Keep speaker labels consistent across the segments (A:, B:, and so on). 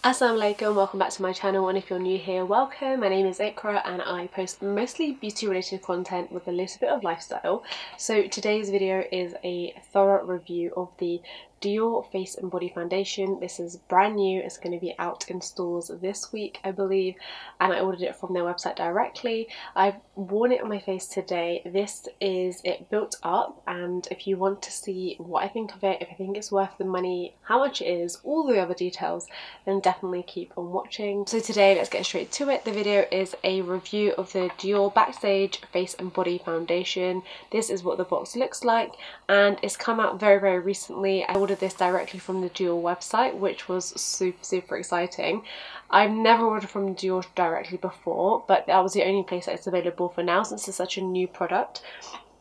A: Assalamu alaikum, welcome back to my channel, and if you're new here, welcome. My name is Iqra and I post mostly beauty related content with a little bit of lifestyle. So today's video is a thorough review of the Dior Face and Body Foundation. This is brand new, it's going to be out in stores this week I believe, and I ordered it from their website directly. I've worn it on my face today. This is it built up, and if you want to see what I think of it, if I think it's worth the money, how much it is, all the other details, then definitely keep on watching. So today, let's get straight to it. The video is a review of the Dior Backstage Face and Body Foundation. This is what the box looks like, and it's come out very recently. I ordered this directly from the Dior website, which was super exciting. I've never ordered from Dior directly before, but that was the only place that it's available for now since it's such a new product.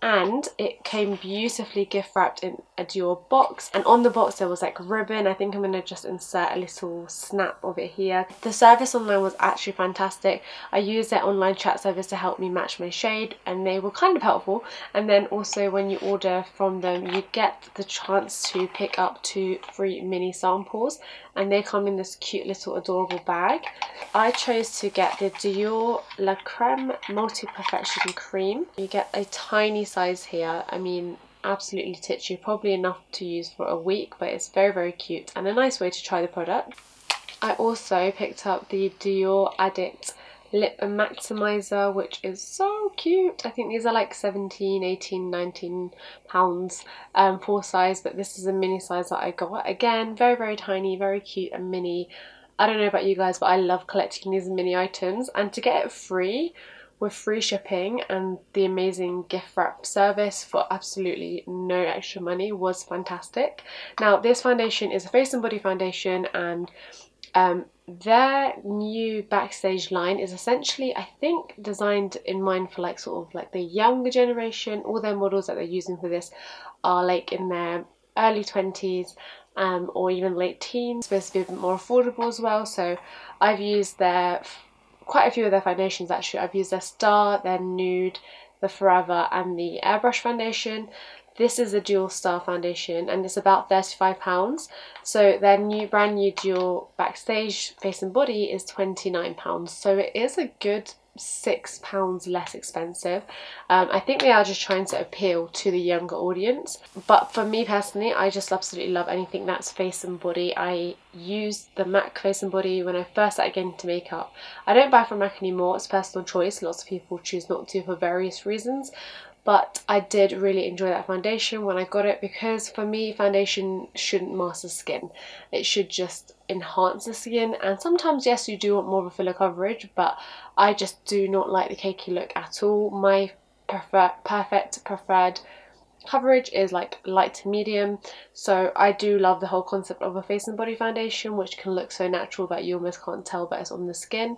A: And it came beautifully gift wrapped in a Dior box, and on the box there was like ribbon. I think I'm going to just insert a little snap of it here. The service online was actually fantastic. I used their online chat service to help me match my shade, and they were kind of helpful. And then also when you order from them, you get the chance to pick up 2 free mini samples, and they come in this cute little adorable bag. I chose to get the Dior La Creme Multi Perfection Cream. You get a tiny size here. I mean, absolutely titchy, probably enough to use for a week, but it's very cute and a nice way to try the product. I also picked up the Dior Addict Lip Maximizer, which is so cute. I think these are like 17, 18, 19 pounds full size, but this is a mini size that I got. Again, very tiny, very cute and mini. I don't know about you guys, but I love collecting these mini items, and to get it free with free shipping and the amazing gift wrap service for absolutely no extra money was fantastic. Now, this foundation is a face and body foundation, and their new Backstage line is essentially, I think, designed in mind for like sort of like the younger generation. All their models that they're using for this are like in their early 20s or even late teens. It's supposed to be a bit more affordable as well. So I've used quite a few of their foundations actually. I've used their Star, their Nude, the Forever and the Airbrush foundation. This is a Dual Star foundation and it's about £35. So their brand new Dior Backstage Face and Body is £29. So it is a good £6 less expensive. I think they are just trying to appeal to the younger audience, but for me personally, I just absolutely love anything that's face and body. I used the MAC face and body when I first started getting into makeup. I don't buy from MAC anymore, it's personal choice. Lots of people choose not to for various reasons, but I did really enjoy that foundation when I got it, because for me, foundation shouldn't mask the skin. It should just enhance the skin, and sometimes yes, you do want more of a fuller coverage, but I just do not like the cakey look at all. My preferred coverage is like light to medium, so I do love the whole concept of a face and body foundation which can look so natural that you almost can't tell that it's on the skin.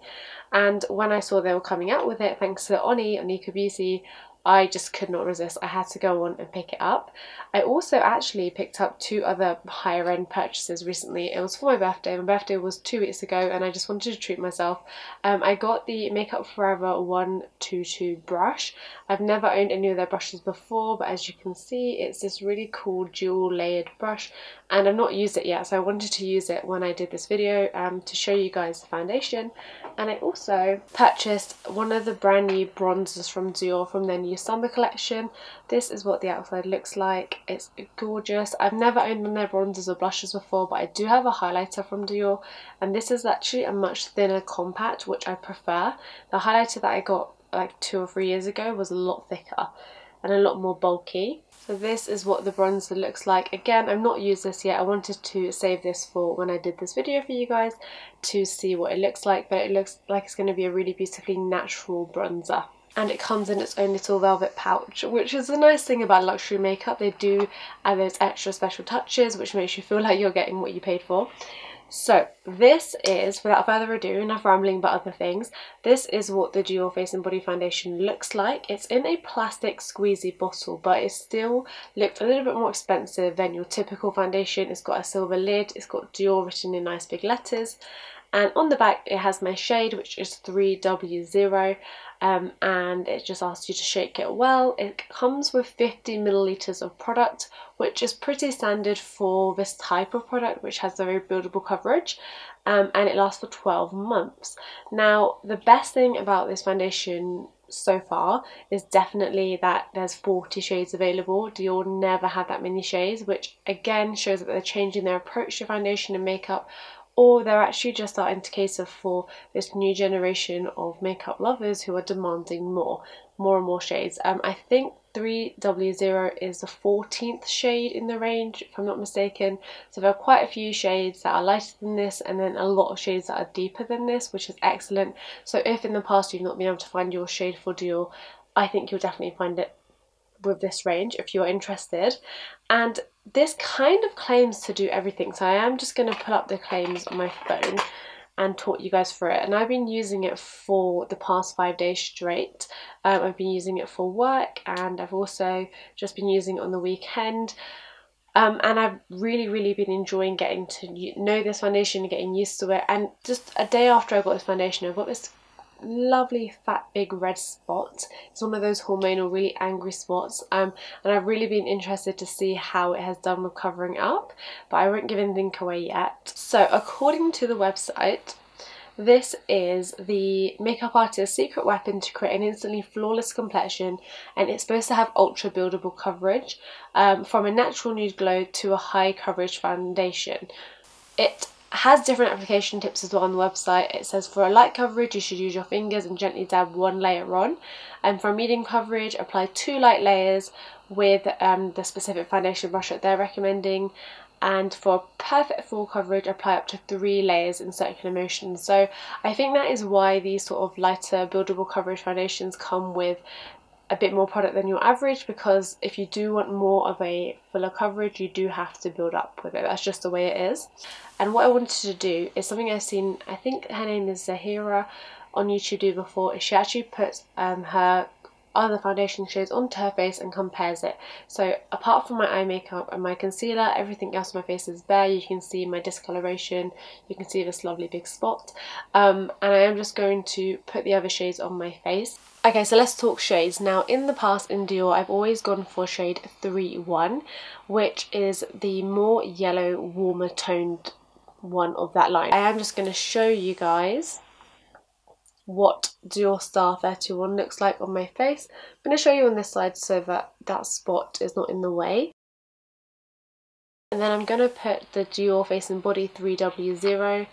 A: And when I saw they were coming out with it, thanks to Oni and Iqra Beauty, I just could not resist. I had to go on and pick it up. I also actually picked up 2 other higher end purchases recently. It was for my birthday. My birthday was 2 weeks ago and I just wanted to treat myself. I got the Makeup Forever 122 brush. I've never owned any of their brushes before, but as you can see, it's this really cool dual layered brush, and I've not used it yet, so I wanted to use it when I did this video to show you guys the foundation. And I also purchased one of the brand new bronzers from Dior from their new summer collection. This is what the outside looks like. It's gorgeous. I've never owned one of their bronzers or blushes before, but I do have a highlighter from Dior, and this is actually a much thinner compact, which I prefer. The highlighter that I got like 2 or 3 years ago was a lot thicker and a lot more bulky. So this is what the bronzer looks like. Again, I've not used this yet. I wanted to save this for when I did this video for you guys to see what it looks like, but it looks like it's going to be a really beautifully natural bronzer. And it comes in its own little velvet pouch, which is the nice thing about luxury makeup. They do add those extra special touches which makes you feel like you're getting what you paid for. So this is, without further ado, enough rambling about other things, this is what the Dior Face and Body Foundation looks like. It's in a plastic squeezy bottle, but it still looked a little bit more expensive than your typical foundation. It's got a silver lid, it's got Dior written in nice big letters, And on the back it has my shade, which is 3W0, and it just asks you to shake it well. It comes with 50 milliliters of product, which is pretty standard for this type of product, which has very buildable coverage, and it lasts for 12 months. Now, the best thing about this foundation so far is definitely that there's 40 shades available. Dior never had that many shades, which again shows that they're changing their approach to foundation and makeup, or they're actually just starting to cater for this new generation of makeup lovers who are demanding more and more shades. I think 3W0 is the 14th shade in the range, if I'm not mistaken. So there are quite a few shades that are lighter than this, and then a lot of shades that are deeper than this, which is excellent. So if in the past you've not been able to find your shade for Dior, I think you'll definitely find it with this range if you're interested. And this kind of claims to do everything, so I am just going to pull up the claims on my phone and talk you guys through it. And I've been using it for the past 5 days straight. I've been using it for work, and I've also just been using it on the weekend. And I've really been enjoying getting to know this foundation and getting used to it. And just a day after I got this foundation, I've got this lovely fat big red spot. It's one of those hormonal really angry spots, and I've really been interested to see how it has done with covering up, but I won't give anything away yet. So according to the website, this is the makeup artist's secret weapon to create an instantly flawless complexion, and it's supposed to have ultra buildable coverage, from a natural nude glow to a high coverage foundation. It has different application tips as well on the website. It says for a light coverage you should use your fingers and gently dab one layer on, and for medium coverage apply 2 light layers with the specific foundation brush that they're recommending, and for perfect full coverage apply up to 3 layers in circular motion. So I think that is why these sort of lighter buildable coverage foundations come with a bit more product than your average, because if you do want more of a fuller coverage you do have to build up with it. That's just the way it is. And what I wanted to do is something I've seen, I think her name is Zahira on YouTube do before, is she actually puts her other foundation shades onto her face and compares it. So apart from my eye makeup and my concealer, everything else on my face is bare. You can see my discoloration, you can see this lovely big spot, and I am just going to put the other shades on my face. Okay, so let's talk shades. Now in the past in Dior I've always gone for shade 3-1, which is the more yellow, warmer toned one of that line. I am just going to show you guys what Dior Star 31 looks like on my face. I'm going to show you on this side so that that spot is not in the way. And then I'm going to put the Dior Face and Body 3W0.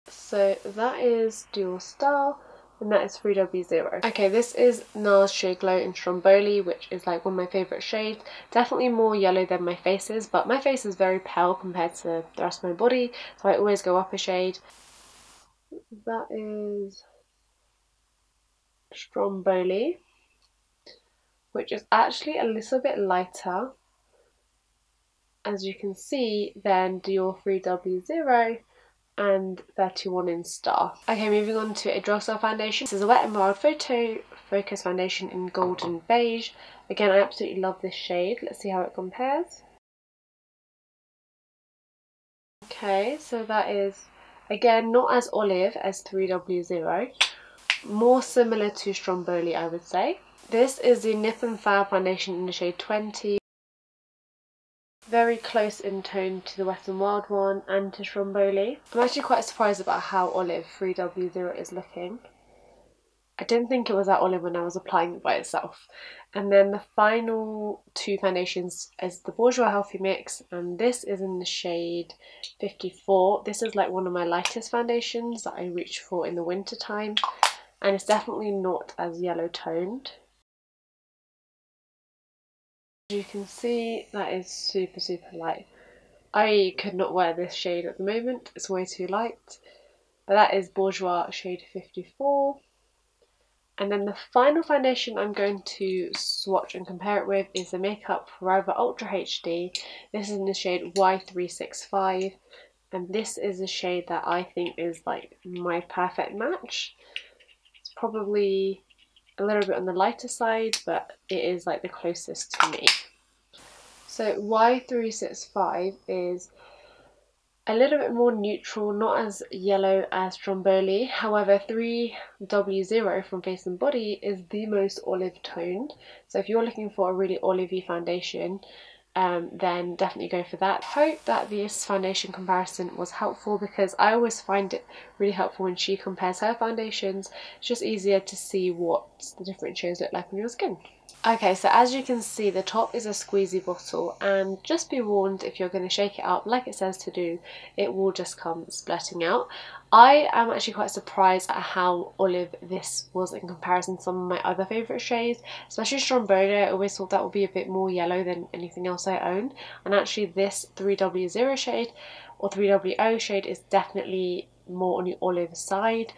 A: So that is Dior Star, and that is 3W0. Okay, this is NARS Shade Glow in Stromboli, which is like one of my favourite shades. Definitely more yellow than my face is, but my face is very pale compared to the rest of my body, so I always go up a shade. That is Stromboli, which is actually a little bit lighter, as you can see, than Dior 3W0 and 31 in Star. Okay, moving on to a drugstore foundation. This is a Wet n Wild Photo Focus Foundation in Golden Beige. Again, I absolutely love this shade. Let's see how it compares. Okay, so that is, again, not as olive as 3W0. More similar to Stromboli, I would say. This is the Nip and Fab foundation in the shade 20. Very close in tone to the Wet n Wild one and to Stromboli. I'm actually quite surprised about how olive 3W0 is looking. I didn't think it was that olive when I was applying it by itself. And then the final 2 foundations is the Bourjois Healthy Mix, and this is in the shade 54. This is like one of my lightest foundations that I reach for in the winter time, and it's definitely not as yellow toned. As you can see, that is super light. I could not wear this shade at the moment, it's way too light. But that is Bourjois shade 54. And then the final foundation I'm going to swatch and compare it with is the Makeup Forever Ultra HD. This is in the shade Y365, and this is a shade that I think is like my perfect match. It's probably a little bit on the lighter side, but it is like the closest to me. So Y365 is a little bit more neutral, not as yellow as Stromboli. However, 3W0 from Face and Body is the most olive toned. So if you're looking for a really olivey foundation, then definitely go for that. I hope that this foundation comparison was helpful, because I always find it really helpful when she compares her foundations. It's just easier to see what the different shades look like on your skin. Okay, so as you can see, the top is a squeezy bottle, and just be warned, if you're going to shake it up like it says to do, it will just come splurting out. I am actually quite surprised at how olive this was in comparison to some of my other favourite shades, especially Stromboli. I always thought that would be a bit more yellow than anything else I own, and actually this 3W0 shade, or 3WO shade, is definitely more on the olive side.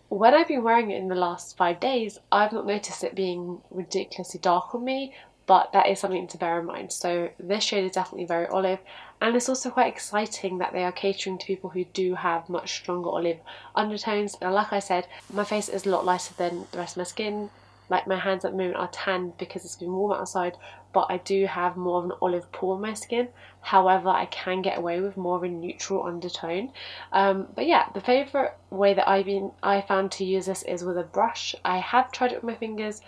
A: When I've been wearing it in the last 5 days, I've not noticed it being ridiculously dark on me, but that is something to bear in mind. So this shade is definitely very olive, and it's also quite exciting that they are catering to people who do have much stronger olive undertones. And like I said, my face is a lot lighter than the rest of my skin. Like, my hands at the moment are tanned because it's been warm outside, but I do have more of an olive pool on my skin. However, I can get away with more of a neutral undertone. But yeah, the favourite way that I found to use this is with a brush. I have tried it with my fingers,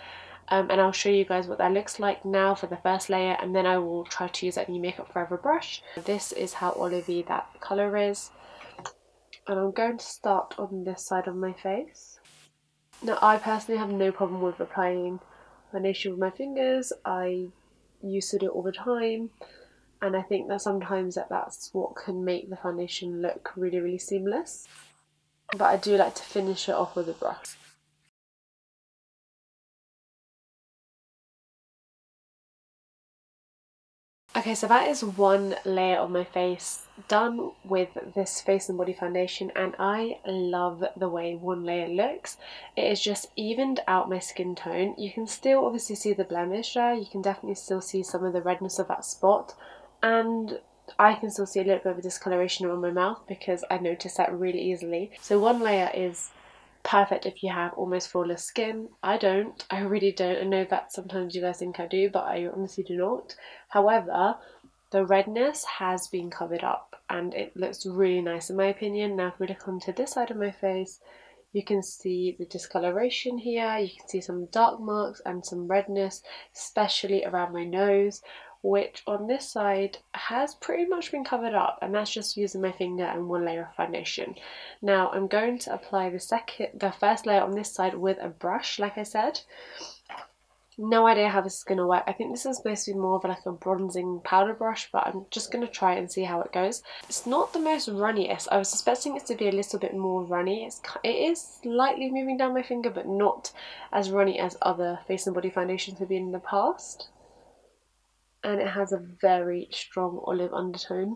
A: and I'll show you guys what that looks like now for the first layer, and then I will try to use that new Makeup Forever brush. This is how olivey that colour is, and I'm going to start on this side of my face. Now, I personally have no problem with applying foundation with my fingers. I used to do it all the time, and I think that sometimes that's what can make the foundation look really, really seamless. But I do like to finish it off with a brush. Okay, so that is one layer of my face done with this Face and Body foundation, and I love the way one layer looks. It has just evened out my skin tone. You can still obviously see the blemish there, you can definitely still see some of the redness of that spot, and I can still see a little bit of a discoloration around my mouth because I noticed that really easily. So one layer is perfect if you have almost flawless skin. I don't. I really don't. I know that sometimes you guys think I do, but I honestly do not. However, the redness has been covered up and it looks really nice in my opinion. Now if we look onto this side of my face, you can see the discoloration here, you can see some dark marks and some redness, especially around my nose, which on this side has pretty much been covered up, and that's just using my finger and one layer of foundation. Now I'm going to apply the first layer on this side with a brush, like I said. No idea how this is going to work. I think this is supposed to be more of like a bronzing powder brush, but I'm just going to try it and see how it goes. It's not the most runniest. I was expecting it to be a little bit more runny. It is slightly moving down my finger, but not as runny as other Face and Body foundations have been in the past. And it has a very strong olive undertone.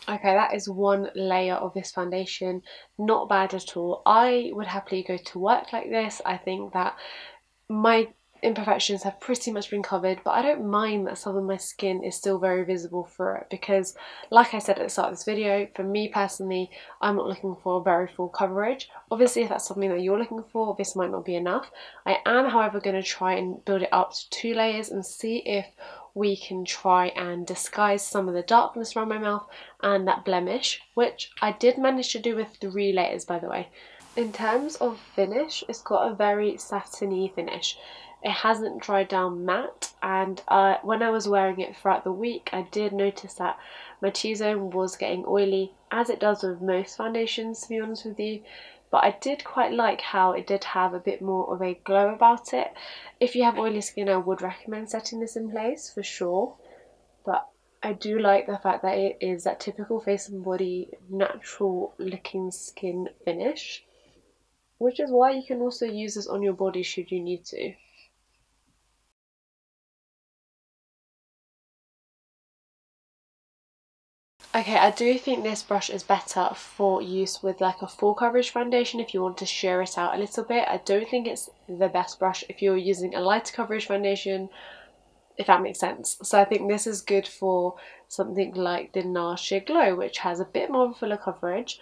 A: Okay, that is one layer of this foundation. Not bad at all. I would happily go to work like this. I think that my imperfections have pretty much been covered, but I don't mind that some of my skin is still very visible through it, because like I said at the start of this video, for me personally, I'm not looking for very full coverage. Obviously if that's something that you're looking for, this might not be enough. I am however going to try and build it up to 2 layers and see if we can try and disguise some of the darkness around my mouth and that blemish, which I did manage to do with 3 layers by the way. In terms of finish, it's got a very satiny finish. It hasn't dried down matte, and when I was wearing it throughout the week, I did notice that my T-zone was getting oily, as it does with most foundations to be honest with you. But I did quite like how it did have a bit more of a glow about it. If you have oily skin, I would recommend setting this in place for sure. But I do like the fact that it is that typical Face and Body natural looking skin finish, which is why you can also use this on your body should you need to. Okay, I do think this brush is better for use with like a full coverage foundation if you want to sheer it out a little bit. I don't think it's the best brush if you're using a lighter coverage foundation, if that makes sense. So I think this is good for something like the NARS Sheer Glow, which has a bit more of a fuller coverage.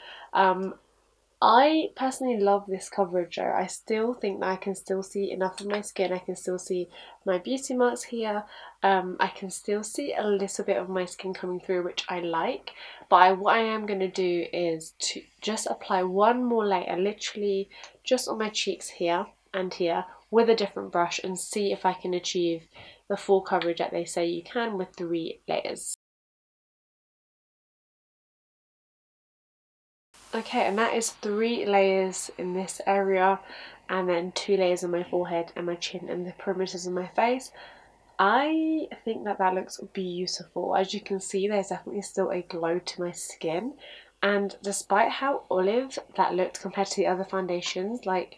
A: I personally love this coverage though. I still think that I can still see enough of my skin. I can still see my beauty marks here. I can still see a little bit of my skin coming through, which I like. But what I am going to do is to just apply one more layer, literally just on my cheeks here and here, with a different brush, and see if I can achieve the full coverage that they say you can with 3 layers. Okay, and that is 3 layers in this area, and then 2 layers on my forehead and my chin and the perimeters of my face. I think that that looks beautiful. As you can see, there's definitely still a glow to my skin, and despite how olive that looked compared to the other foundations, like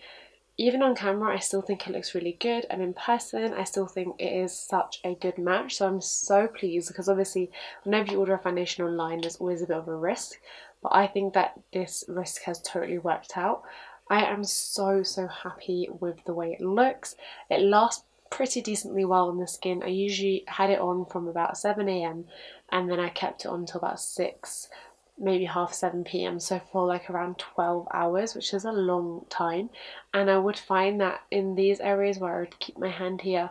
A: even on camera I still think it looks really good, and in person I still think it is such a good match. So I'm so pleased, because obviously whenever you order a foundation online there's always a bit of a risk, but I think that this risk has totally worked out. I am so happy with the way it looks. It lasts pretty decently well on the skin. I usually had it on from about 7 AM and then I kept it on until about 6, maybe half 7 PM, so for like around 12 hours, which is a long time. And I would find that in these areas where I would keep my hand here,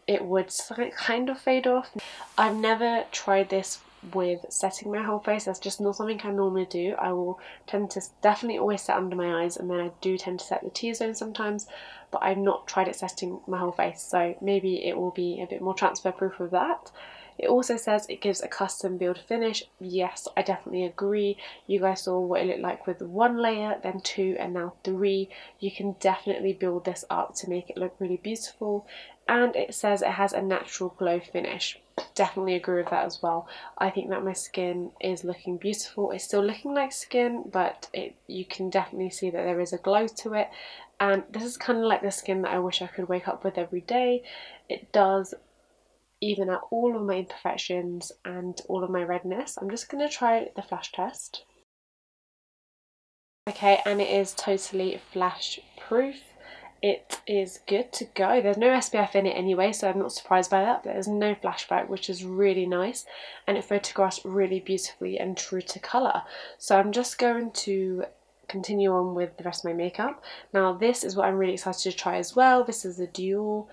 A: it would kind of fade off. I've never tried this with setting my whole face. That's just not something I normally do. I will tend to definitely always set under my eyes, and then I do tend to set the T-zone sometimes, but I've not tried it setting my whole face, so maybe it will be a bit more transfer proof of that. It also says it gives a custom build finish. Yes, I definitely agree. You guys saw what it looked like with 1 layer, then 2, and now 3. You can definitely build this up to make it look really beautiful. And it says it has a natural glow finish. Definitely agree with that as well. I think that my skin is looking beautiful. It's still looking like skin, but you can definitely see that there is a glow to it. And this is kind of like the skin that I wish I could wake up with every day. It does even out all of my imperfections and all of my redness. I'm just going to try the flash test. Okay, and it is totally flash proof. It is good to go. There's no SPF in it anyway, so I'm not surprised by that. There's no flashback, which is really nice, and it photographs really beautifully and true to colour. So I'm just going to continue on with the rest of my makeup. Now this is what I'm really excited to try as well. This is the Dior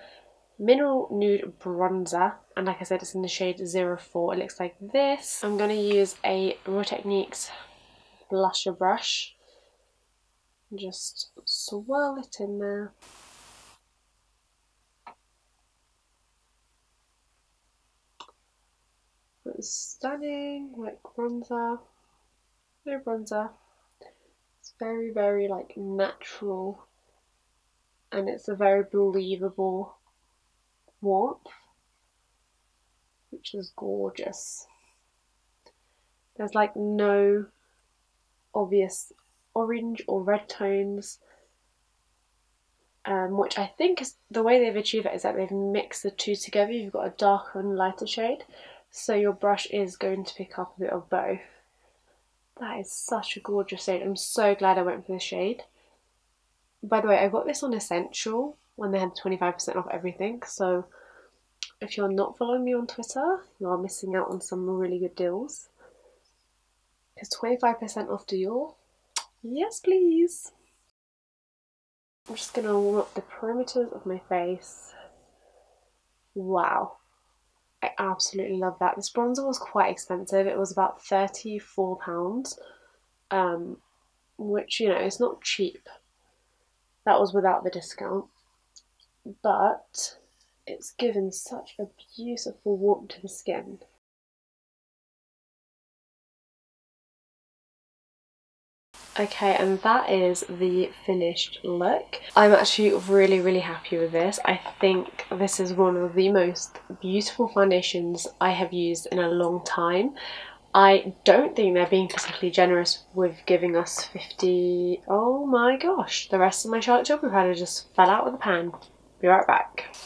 A: Mineral Nude Bronzer, and like I said, it's in the shade 04. It looks like this. I'm going to use a Raw Techniques blusher brush. Just swirl it in there. It's stunning, like bronzer. No bronzer. It's very like natural, and it's a very believable warmth, which is gorgeous. There's like no obvious orange or red tones, which I think is the way they've achieved it, is that they've mixed the two together. You've got a darker and lighter shade, so your brush is going to pick up a bit of both. That is such a gorgeous shade. I'm so glad I went for this shade. By the way, I got this on Essential when they had 25% off everything, so if you're not following me on Twitter, you are missing out on some really good deals. Because 25% off Dior? Yes, please! I'm just going to warm up the perimeters of my face. Wow. I absolutely love that. This bronzer was quite expensive. It was about £34, which, you know, it's not cheap. That was without the discount. But it's given such a beautiful warmth to the skin. Okay, and that is the finished look. I'm actually really happy with this. I think this is one of the most beautiful foundations I have used in a long time. I don't think they're being particularly generous with giving us 50... Oh my gosh, the rest of my Charlotte Tilbury powder just fell out of the pan. Be right back.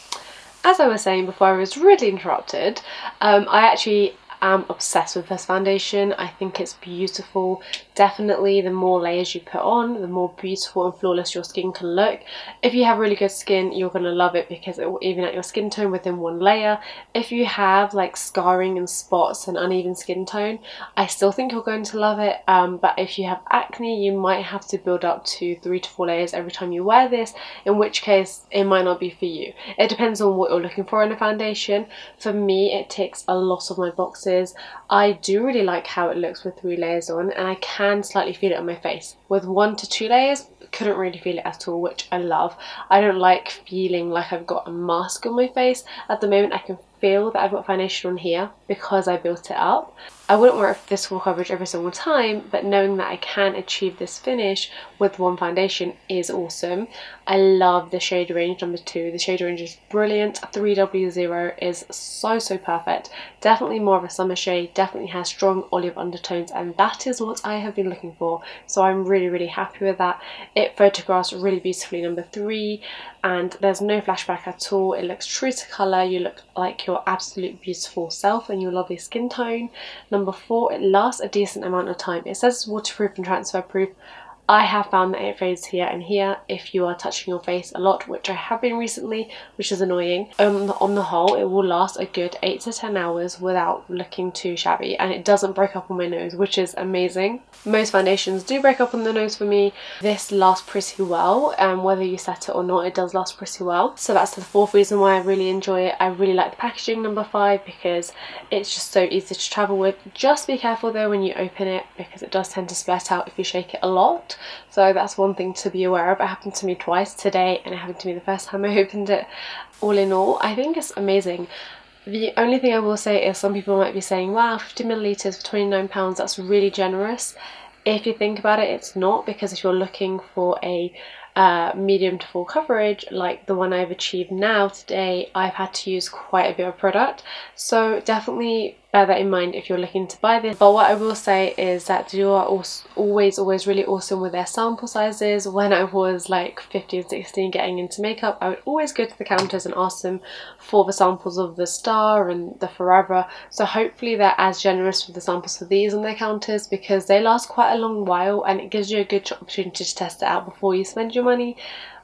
A: As I was saying before I was really interrupted, I actually am obsessed with this foundation. I think it's beautiful. Definitely the more layers you put on, the more beautiful and flawless your skin can look. If you have really good skin, you're going to love it because it will even out your skin tone within one layer. If you have like scarring and spots and uneven skin tone, I still think you're going to love it, but if you have acne, you might have to build up to 3 to 4 layers every time you wear this, in which case it might not be for you. It depends on what you're looking for in a foundation. For me, it ticks a lot of my boxes. I do really like how it looks with 3 layers on, and I can slightly feel it on my face. With 1 to 2 layers, couldn't really feel it at all, which I love. I don't like feeling like I've got a mask on my face. At the moment I can feel that I've got foundation on here because I built it up. I wouldn't wear this full coverage every single time, but knowing that I can achieve this finish with one foundation is awesome. I love the shade range number 2. The shade range is brilliant. 3W0 is so perfect. Definitely more of a summer shade, definitely has strong olive undertones, and that is what I have been looking for. So I'm really happy with that. It photographs really beautifully, number 3, and there's no flashback at all. It looks true to colour. You look like your absolute beautiful self and your lovely skin tone. Number 4, it lasts a decent amount of time. It says it's waterproof and transfer proof. I have found that it fades here and here if you are touching your face a lot, which I have been recently, which is annoying. On the whole, it will last a good 8 to 10 hours without looking too shabby, and it doesn't break up on my nose, which is amazing. Most foundations do break up on the nose for me. This lasts pretty well, and whether you set it or not, it does last pretty well. So that's the 4th reason why I really enjoy it. I really like the packaging, number 5, because it's just so easy to travel with. Just be careful though when you open it, because it does tend to split out if you shake it a lot. So that's one thing to be aware of. It happened to me twice today, and it happened to me the first time I opened it. All in all, I think it's amazing. The only thing I will say is some people might be saying, wow, 50 millilitres for £29, that's really generous. If you think about it, it's not, because if you're looking for a medium to full coverage like the one I've achieved now today, I've had to use quite a bit of product. So definitely bear that in mind if you're looking to buy this. But what I will say is that Dior are always really awesome with their sample sizes. When I was like 15, 16 getting into makeup, I would always go to the counters and ask them for the samples of the Star and the Forever. So hopefully they're as generous with the samples for these on their counters, because they last quite a long while and it gives you a good opportunity to test it out before you spend your money.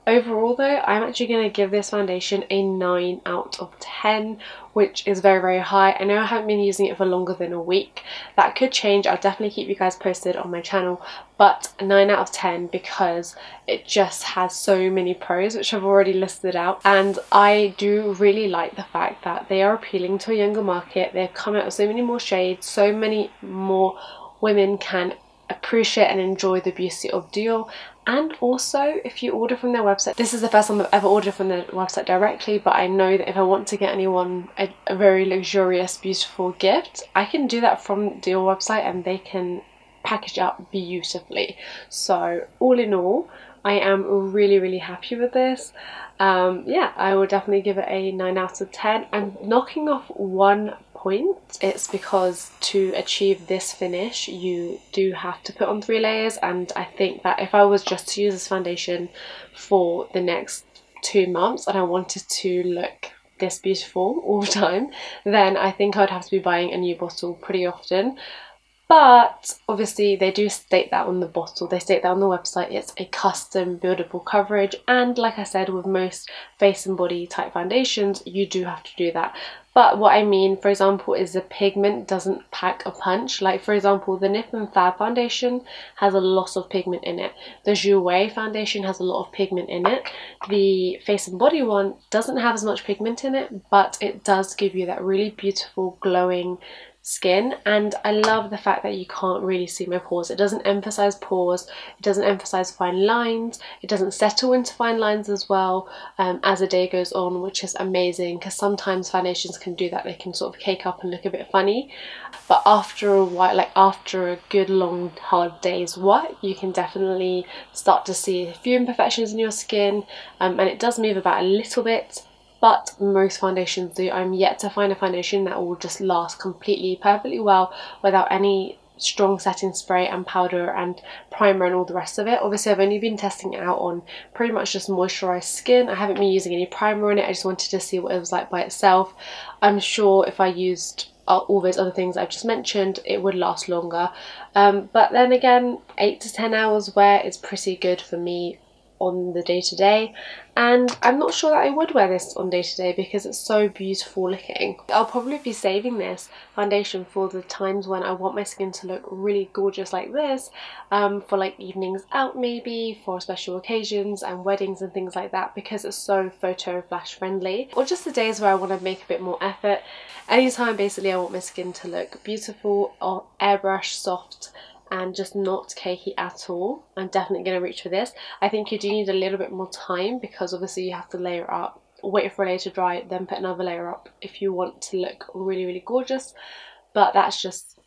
A: Overall though, I'm actually going to give this foundation a 9 out of 10, which is very high. I know I haven't been using it for longer than a week. That could change. I'll definitely keep you guys posted on my channel, but a 9 out of 10 because it just has so many pros, which I've already listed out. And I do really like the fact that they are appealing to a younger market. They've come out with so many more shades, so many more women can appreciate and enjoy the beauty of Dior. And also, if you order from their website, this is the first time I've ever ordered from their website directly, but I know that if I want to get anyone a very luxurious, beautiful gift, I can do that from Dior website and they can package it up beautifully. So all in all, I am really happy with this. Yeah, I will definitely give it a 9 out of 10. I'm knocking off 1 point. It's because to achieve this finish you do have to put on 3 layers, and I think that if I was just to use this foundation for the next 2 months and I wanted to look this beautiful all the time, then I think I'd have to be buying a new bottle pretty often. But obviously they do state that on the bottle, they state that on the website, it's a custom buildable coverage, and like I said, with most face and body type foundations you do have to do that. But what I mean, for example, is the pigment doesn't pack a punch. Like for example, the Nip and Fab foundation has a lot of pigment in it. The Jouer foundation has a lot of pigment in it. The face and body one doesn't have as much pigment in it, but it does give you that really beautiful glowing skin. And I love the fact that you can't really see my pores. It doesn't emphasize pores, it doesn't emphasize fine lines, it doesn't settle into fine lines as well as the day goes on, which is amazing, because sometimes foundations can do that. They can sort of cake up and look a bit funny, but after a while, like after a good long hard day's work, you can definitely start to see a few imperfections in your skin, and it does move about a little bit. But most foundations do. I'm yet to find a foundation that will just last completely perfectly well without any strong setting spray and powder and primer and all the rest of it. Obviously I've only been testing it out on pretty much just moisturised skin. I haven't been using any primer on it. I just wanted to see what it was like by itself. I'm sure if I used all those other things I've just mentioned, it would last longer. But then again, 8 to 10 hours wear is pretty good for me on the day-to-day, and I'm not sure that I would wear this on day-to-day because it's so beautiful looking. I'll probably be saving this foundation for the times when I want my skin to look really gorgeous like this, for like evenings out maybe, for special occasions and weddings and things like that, because it's so photo flash friendly, or just the days where I want to make a bit more effort. Anytime basically I want my skin to look beautiful or airbrush soft and just not cakey at all, I'm definitely going to reach for this. I think you do need a little bit more time because obviously you have to layer up, wait for a layer to dry, then put another layer up if you want to look really, really gorgeous. But that's just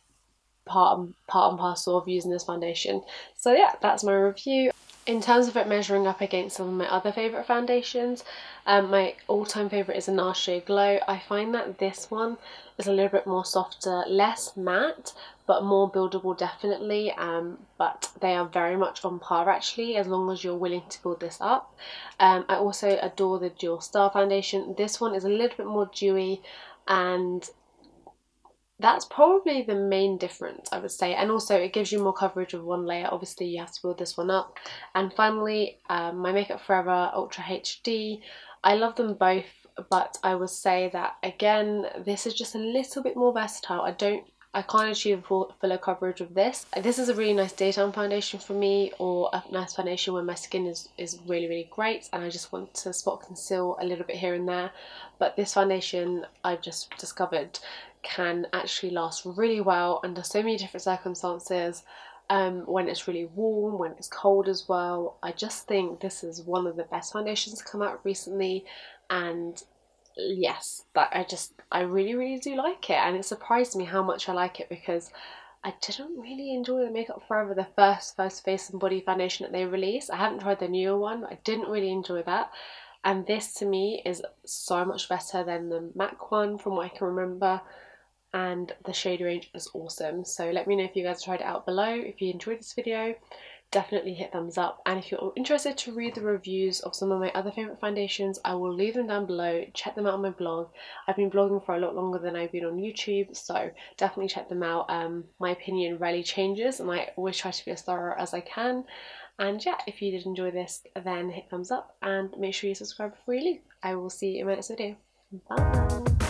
A: part and parcel of using this foundation. So yeah, that's my review. In terms of it measuring up against some of my other favourite foundations, my all-time favourite is a NARS Shade Glow. I find that this one is a little bit more softer, less matte, but more buildable definitely, but they are very much on par actually, as long as you're willing to build this up. I also adore the Dior Star foundation. This one is a little bit more dewy, and that's probably the main difference, I would say, and also it gives you more coverage of one layer. Obviously you have to build this one up. And finally, my Makeup Forever Ultra HD. I love them both, but I would say that again, this is just a little bit more versatile. I can't achieve fuller coverage of this. This is a really nice daytime foundation for me, or a nice foundation when my skin is really, really great and I just want to spot conceal a little bit here and there. But this foundation, I've just discovered, can actually last really well under so many different circumstances. When it's really warm, when it's cold as well. I just think this is one of the best foundations to come out recently, and yes, I really, really do like it, and it surprised me how much I like it because I didn't really enjoy the Makeup Forever, the first face and body foundation that they released. I haven't tried the newer one, but I didn't really enjoy that. And this to me is so much better than the MAC one from what I can remember, and the shade range is awesome. So let me know if you guys tried it out below. If you enjoyed this video, definitely hit thumbs up, and if you're interested to read the reviews of some of my other favourite foundations, I will leave them down below. Check them out on my blog. I've been blogging for a lot longer than I've been on YouTube, so definitely check them out. My opinion rarely changes and I always try to be as thorough as I can. And yeah, if you did enjoy this, then hit thumbs up and make sure you subscribe before you leave. I will see you in my next video. Bye!